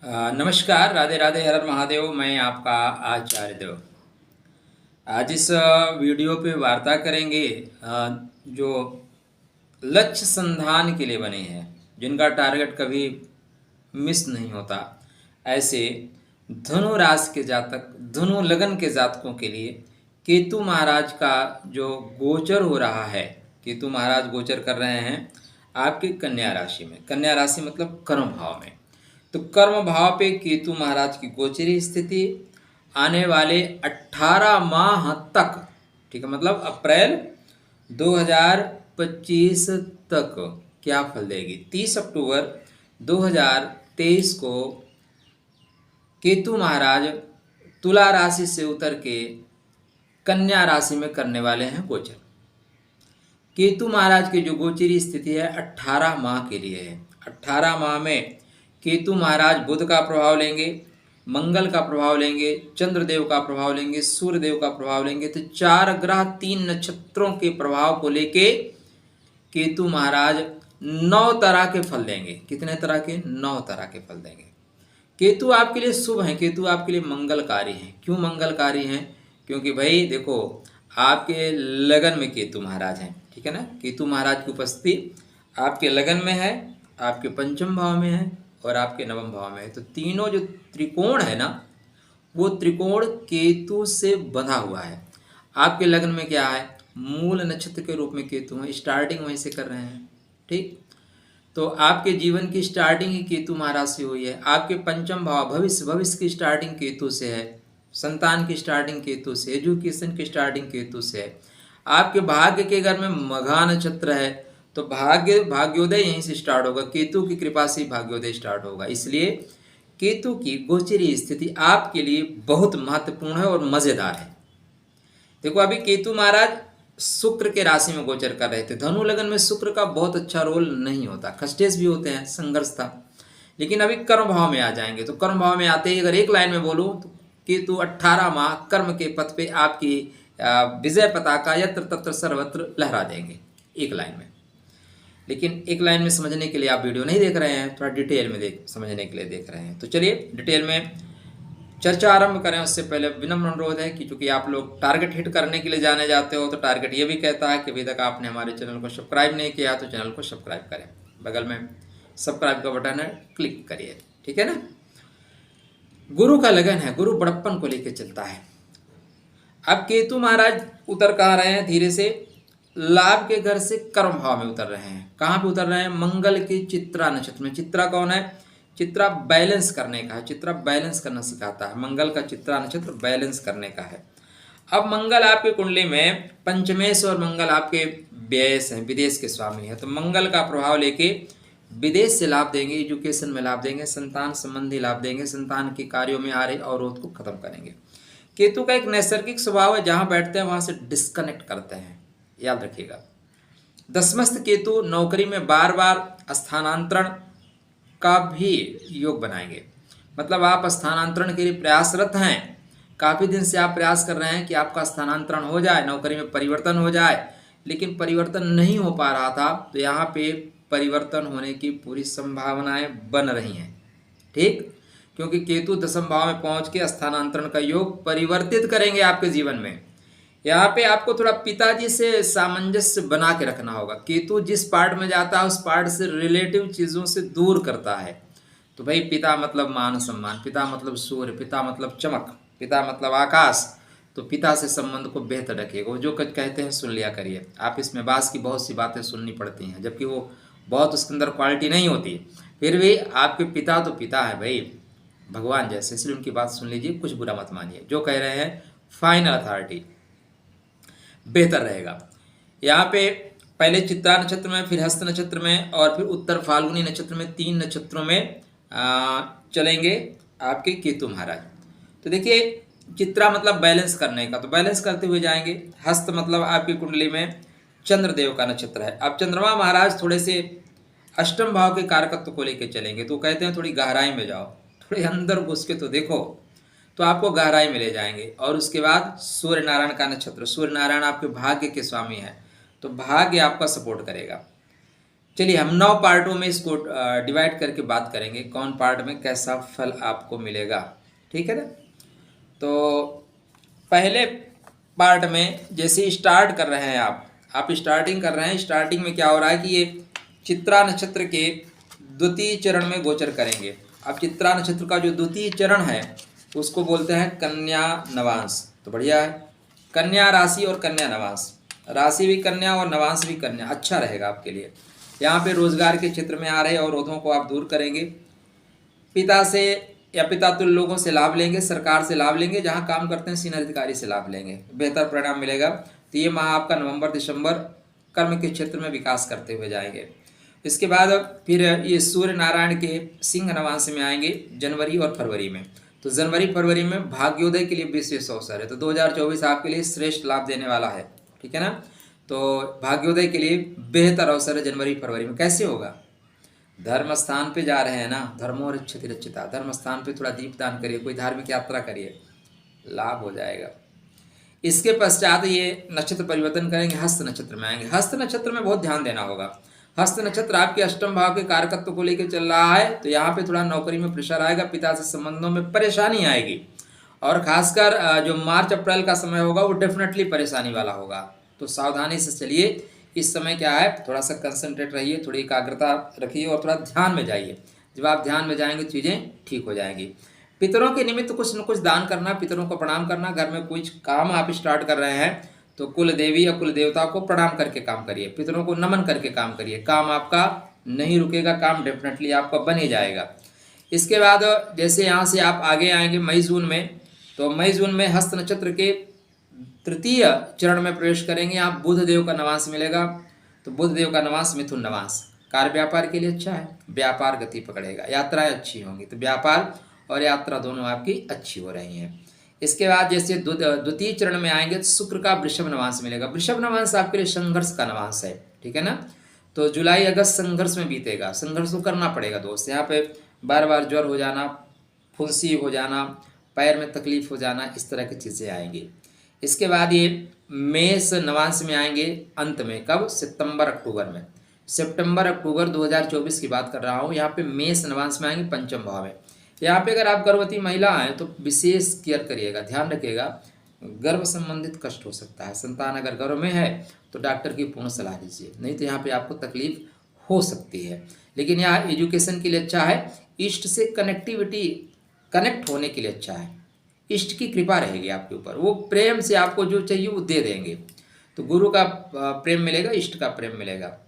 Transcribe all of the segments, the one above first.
नमस्कार, राधे राधे, हर हर महादेव। मैं आपका आचार्य देव। आज इस वीडियो पे वार्ता करेंगे जो लक्ष्य संधान के लिए बने हैं, जिनका टारगेट कभी मिस नहीं होता, ऐसे धनु राशि के जातक, धनु लगन के जातकों के लिए केतु महाराज का जो गोचर हो रहा है, केतु महाराज गोचर कर रहे हैं आपकी कन्या राशि में। कन्या राशि मतलब कर्म भाव में। तो कर्म भाव पे केतु महाराज की गोचरी स्थिति आने वाले 18 माह तक, ठीक है, मतलब अप्रैल 2025 तक क्या फल देगी। 30 अक्टूबर 2023 को केतु महाराज तुला राशि से उतर के कन्या राशि में करने वाले हैं गोचर। केतु महाराज की जो गोचरी स्थिति है 18 माह के लिए है। 18 माह में केतु महाराज बुध का प्रभाव लेंगे, मंगल का प्रभाव लेंगे, चंद्रदेव का प्रभाव लेंगे, सूर्यदेव का प्रभाव लेंगे। तो 4 ग्रह 3 नक्षत्रों के प्रभाव को लेके केतु महाराज 9 तरह के फल देंगे। कितने तरह के? 9 तरह के फल देंगे। केतु आपके लिए शुभ है, केतु आपके लिए मंगलकारी हैं। क्यों मंगलकारी हैं? क्योंकि भाई देखो, आपके लगन में केतु महाराज हैं, ठीक है ना। केतु महाराज की उपस्थिति आपके लगन में है, आपके पंचम भाव में है और आपके नवम भाव में है। तो तीनों जो त्रिकोण है ना, वो त्रिकोण केतु से बंधा हुआ है। आपके लग्न में क्या है? मूल नक्षत्र के रूप में केतु है, स्टार्टिंग वहीं से कर रहे हैं, ठीक। तो आपके जीवन की स्टार्टिंग ही केतु महाराज से हुई है। आपके पंचम भाव भविष्य की स्टार्टिंग केतु से है, संतान की स्टार्टिंग केतु से, एजुकेशन की स्टार्टिंग केतु से है। आपके भाग्य के घर में मघा नक्षत्र है, तो भाग्योदय यहीं से स्टार्ट होगा। केतु की कृपा से भाग्योदय स्टार्ट होगा। इसलिए केतु की गोचरी स्थिति आपके लिए बहुत महत्वपूर्ण है और मजेदार है। देखो, अभी केतु महाराज शुक्र के राशि में गोचर कर रहे थे। धनु लगन में शुक्र का बहुत अच्छा रोल नहीं होता, खस्टेस भी होते हैं, संघर्ष था। लेकिन अभी कर्म भाव में आ जाएंगे। तो कर्म भाव में आते ही अगर एक लाइन में बोलूं तो केतु 18 माह कर्म के पथ पे आपकी विजय पताका यत्र तत्र सर्वत्र लहरा देंगे, एक लाइन में। लेकिन एक लाइन में समझने के लिए आप वीडियो नहीं देख रहे हैं, थोड़ा डिटेल में समझने के लिए देख रहे हैं। तो चलिए डिटेल में चर्चा आरंभ करें। उससे पहले विनम्र अनुरोध है कि चूंकि आप लोग टारगेट हिट करने के लिए जाने जाते हो, तो टारगेट ये भी कहता है कि अभी तक आपने हमारे चैनल को सब्सक्राइब नहीं किया तो चैनल को सब्सक्राइब करें। बगल में सब्सक्राइब का बटन है, क्लिक करिए, ठीक है ना। गुरु का लगन है, गुरु बड़प्पन को लेकर चलता है। अब केतु महाराज उतर कहाँ रहे हैं? धीरे से लाभ के घर से कर्म भाव में उतर रहे हैं। कहाँ पे उतर रहे हैं? मंगल के चित्रा नक्षत्र में। चित्रा कौन है? चित्रा बैलेंस करने का है, चित्रा बैलेंस करना सिखाता है। मंगल का चित्रा नक्षत्र बैलेंस करने का है। अब मंगल आपकी कुंडली में पंचमेश और मंगल आपके व्ययस हैं, विदेश के स्वामी है। तो मंगल का प्रभाव लेके विदेश से लाभ देंगे, एजुकेशन में लाभ देंगे, संतान संबंधी लाभ देंगे, संतान के कार्यों में आ रहे अवरोध को खत्म करेंगे। केतु का एक नैसर्गिक स्वभाव है, जहां बैठते हैं वहां से डिस्कनेक्ट करते हैं, याद रखिएगा। दशमस्त केतु नौकरी में बार बार स्थानांतरण का भी योग बनाएंगे। मतलब आप स्थानांतरण के लिए प्रयासरत हैं, काफ़ी दिन से आप प्रयास कर रहे हैं कि आपका स्थानांतरण हो जाए, नौकरी में परिवर्तन हो जाए, लेकिन परिवर्तन नहीं हो पा रहा था। तो यहाँ पे परिवर्तन होने की पूरी संभावनाएं बन रही हैं, ठीक। क्योंकि केतु दशम भाव में पहुंच के स्थानांतरण का योग परिवर्तित करेंगे आपके जीवन में। यहाँ पे आपको थोड़ा पिताजी से सामंजस्य बना के रखना होगा। केतु जिस पार्ट में जाता है उस पार्ट से रिलेटिव चीज़ों से दूर करता है। तो भाई पिता मतलब मान सम्मान, पिता मतलब सूर्य, पिता मतलब चमक, पिता मतलब आकाश। तो पिता से संबंध को बेहतर रखिएगा। वो जो कुछ कहते हैं सुन लिया करिए। आप इसमें बास की बहुत सी बातें सुननी पड़ती हैं, जबकि वो बहुत उसके अंदर क्वालिटी नहीं होती। फिर भी आपके पिता तो पिता है भाई, भगवान जैसे, इसलिए उनकी बात सुन लीजिए, कुछ बुरा मत मानिए। जो कह रहे हैं फाइनल अथॉरिटी, बेहतर रहेगा। यहाँ पे पहले चित्रा नक्षत्र में, फिर हस्त नक्षत्र में और फिर उत्तर फाल्गुनी नक्षत्र में, 3 नक्षत्रों में चलेंगे आपके केतु महाराज। तो देखिए, चित्रा मतलब बैलेंस करने का, तो बैलेंस करते हुए जाएंगे। हस्त मतलब आपकी कुंडली में चंद्रदेव का नक्षत्र है। अब चंद्रमा महाराज थोड़े से अष्टम भाव के कारकत्व को लेकर चलेंगे। तो कहते हैं थोड़ी गहराई में जाओ, थोड़े अंदर घुस के तो देखो, तो आपको गहराई में ले जाएंगे। और उसके बाद सूर्य नारायण का नक्षत्र, सूर्य नारायण आपके भाग्य के स्वामी है, तो भाग्य आपका सपोर्ट करेगा। चलिए हम 9 पार्टों में इसको डिवाइड करके बात करेंगे, कौन पार्ट में कैसा फल आपको मिलेगा, ठीक है ना। तो पहले पार्ट में जैसे स्टार्ट कर रहे हैं आप स्टार्टिंग कर रहे हैं, स्टार्टिंग में क्या हो रहा है कि ये चित्रा नक्षत्र के द्वितीय चरण में गोचर करेंगे। अब चित्रा नक्षत्र का जो द्वितीय चरण है उसको बोलते हैं कन्या नवांश। तो बढ़िया है, कन्या राशि और कन्या नवांश, राशि भी कन्या और नवांश भी कन्या, अच्छा रहेगा आपके लिए। यहाँ पे रोजगार के क्षेत्र में आ रहे अवरोधों को आप दूर करेंगे, पिता से या पिता तुल्य लोगों से लाभ लेंगे, सरकार से लाभ लेंगे, जहाँ काम करते हैं सीनियर अधिकारी से लाभ लेंगे, बेहतर परिणाम मिलेगा। तो ये माह आपका नवंबर दिसंबर कर्म के क्षेत्र में विकास करते हुए जाएंगे। इसके बाद फिर ये सूर्य नारायण के सिंह नवांश में आएंगे जनवरी और फरवरी में। तो जनवरी फरवरी में भाग्योदय के लिए विशेष अवसर है। तो 2024 आपके लिए श्रेष्ठ लाभ देने वाला है, ठीक है ना। तो भाग्योदय के लिए बेहतर अवसर है जनवरी फरवरी में। कैसे होगा, धर्म स्थान पे जा रहे हैं ना, धर्मो रक्षति रक्षिता, धर्म स्थान पे थोड़ा दीपदान करिए, कोई धार्मिक यात्रा करिए, लाभ हो जाएगा। इसके पश्चात ये नक्षत्र परिवर्तन करेंगे, हस्त नक्षत्र में आएंगे। हस्त नक्षत्र में बहुत ध्यान देना होगा। हस्त नक्षत्र आपके अष्टम भाव के कारकत्व को लेकर चल रहा है, तो यहाँ पे थोड़ा नौकरी में प्रेशर आएगा, पिता से संबंधों में परेशानी आएगी, और खासकर जो मार्च अप्रैल का समय होगा वो डेफिनेटली परेशानी वाला होगा। तो सावधानी से चलिए, इस समय क्या है, थोड़ा सा कंसंट्रेट रहिए, थोड़ी एकाग्रता रखिए और थोड़ा ध्यान में जाइए। जब आप ध्यान में जाएंगे चीज़ें ठीक हो जाएंगी। पितरों के निमित्त कुछ न कुछ दान करना, पितरों को प्रणाम करना। घर में कुछ काम आप स्टार्ट कर रहे हैं तो कुल देवी या कुल देवता को प्रणाम करके काम करिए, पितरों को नमन करके काम करिए, काम आपका नहीं रुकेगा, काम डेफिनेटली आपका बन ही जाएगा। इसके बाद जैसे यहाँ से आप आगे आएंगे मई जून में, तो मई जून में हस्त नक्षत्र के तृतीय चरण में प्रवेश करेंगे। यहाँ बुध देव का नवांश मिलेगा। तो बुध देव का नवांश मिथुन नवांश कार्य व्यापार के लिए अच्छा है, व्यापार गति पकड़ेगा, यात्राएं अच्छी होंगी। तो व्यापार और यात्रा दोनों आपकी अच्छी हो रही हैं। इसके बाद जैसे द्वितीय चरण में आएंगे तो शुक्र का वृषभ नवांश मिलेगा। वृषभ नवांश आपके लिए संघर्ष का नवांश है, ठीक है ना। तो जुलाई अगस्त संघर्ष में बीतेगा, संघर्ष तो करना पड़ेगा दोस्त। यहाँ पे बार बार ज्वर हो जाना, फुंसी हो जाना, पैर में तकलीफ हो जाना, इस तरह की चीज़ें आएंगी। इसके बाद ये मेष नवांश में आएंगे अंत में, कब, सितंबर अक्टूबर में। सितंबर अक्टूबर 2024 की बात कर रहा हूँ। यहाँ पे मेष नवांश में आएंगे पंचम भाव में। यहाँ पे अगर आप गर्भवती महिला हैं तो विशेष केयर करिएगा, ध्यान रखिएगा, गर्भ संबंधित कष्ट हो सकता है। संतान अगर गर्भ में है तो डॉक्टर की पूर्ण सलाह लीजिए, नहीं तो यहाँ पे आपको तकलीफ हो सकती है। लेकिन यहाँ एजुकेशन के लिए अच्छा है, इष्ट से कनेक्टिविटी, कनेक्ट होने के लिए अच्छा है, इष्ट की कृपा रहेगी आपके ऊपर, वो प्रेम से आपको जो चाहिए वो दे देंगे। तो गुरु का प्रेम मिलेगा, इष्ट का प्रेम मिलेगा।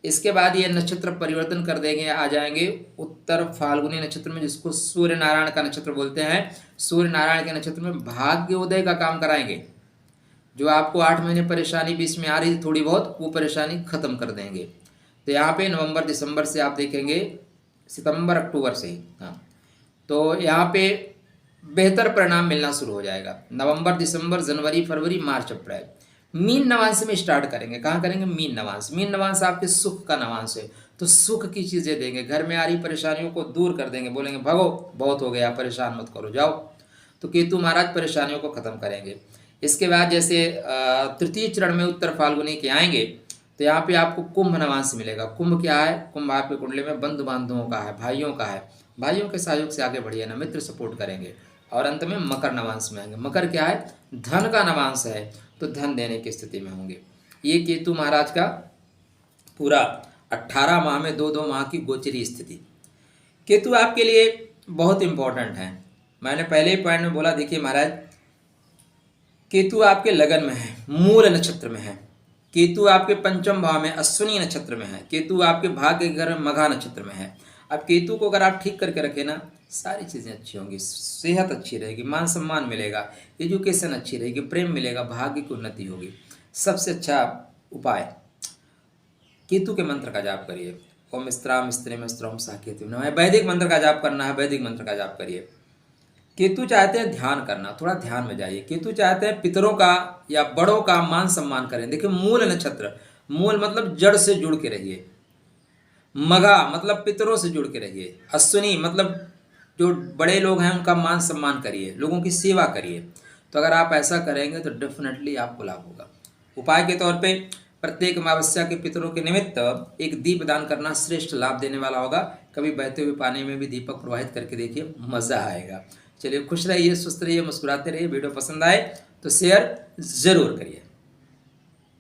इसके बाद ये नक्षत्र परिवर्तन कर देंगे, आ जाएंगे उत्तर फाल्गुनी नक्षत्र में, जिसको सूर्य नारायण का नक्षत्र बोलते हैं। सूर्य नारायण के नक्षत्र में भाग्योदय का काम कराएंगे। जो आपको 8 महीने परेशानी बीच में आ रही थी थोड़ी बहुत, वो परेशानी खत्म कर देंगे। तो यहाँ पे नवंबर दिसंबर से आप देखेंगे, सितंबर अक्टूबर से ही, हाँ, तो यहाँ पे बेहतर परिणाम मिलना शुरू हो जाएगा। नवंबर दिसंबर जनवरी फरवरी मार्च अप्रैल मीन नवांश में स्टार्ट करेंगे। कहाँ करेंगे, मीन नवांश। मीन नवांश आपके सुख का नवांश है, तो सुख की चीज़ें देंगे, घर में आ रही परेशानियों को दूर कर देंगे, बोलेंगे भगो बहुत हो गया, परेशान मत करो, जाओ। तो केतु महाराज परेशानियों को खत्म करेंगे। इसके बाद जैसे तृतीय चरण में उत्तर फाल्गुनी के आएंगे तो यहाँ पे आपको कुंभ नवांश मिलेगा। कुंभ क्या है, कुंभ आपके कुंडली में बंधु बांधवों का है, भाइयों का है, भाइयों के सहयोग से आगे बढ़िए ना, मित्र सपोर्ट करेंगे। और अंत में मकर नवांश में आएंगे। मकर क्या है, धन का नवांश है, तो धन देने की स्थिति में होंगे। ये केतु महाराज का पूरा 18 माह में 2-2 माह की गोचरी स्थिति। केतु आपके लिए बहुत इंपॉर्टेंट है। मैंने पहले ही पॉइंट में बोला, देखिए महाराज, केतु आपके लगन में है, मूल नक्षत्र में है। केतु आपके पंचम भाव में अश्विनी नक्षत्र में है। केतु आपके भाग्य के घर में मघा नक्षत्र में है। अब केतु को अगर आप ठीक करके रखें ना, सारी चीज़ें अच्छी होंगी, सेहत अच्छी रहेगी, मान सम्मान मिलेगा, एजुकेशन अच्छी रहेगी, प्रेम मिलेगा, भाग्य की उन्नति होगी। सबसे अच्छा उपाय, केतु के मंत्र का जाप करिए। ओम स्त्राम स्त्रीम स्त्रोम सा केतु नमः। वैदिक मंत्र का जाप करना है, वैदिक मंत्र का जाप करिए। केतु चाहते हैं ध्यान करना, थोड़ा ध्यान में जाइए। केतु चाहते हैं पितरों का या बड़ों का मान सम्मान करें। देखिए मूल नक्षत्र, मूल मतलब जड़ से जुड़ के रहिए, मघा मतलब पितरों से जुड़ के रहिए, अश्विनी मतलब जो बड़े लोग हैं उनका मान सम्मान करिए, लोगों की सेवा करिए। तो अगर आप ऐसा करेंगे तो डेफिनेटली आपको लाभ होगा। उपाय के तौर पे प्रत्येक अमावस्या के पितरों के निमित्त एक दीप दान करना श्रेष्ठ लाभ देने वाला होगा। कभी बहते हुए पानी में भी दीपक प्रवाहित करके देखिए, मज़ा आएगा। चलिए, खुश रहिए, स्वस्थ रहिए, मुस्कुराते रहिए। वीडियो पसंद आए तो शेयर ज़रूर करिए।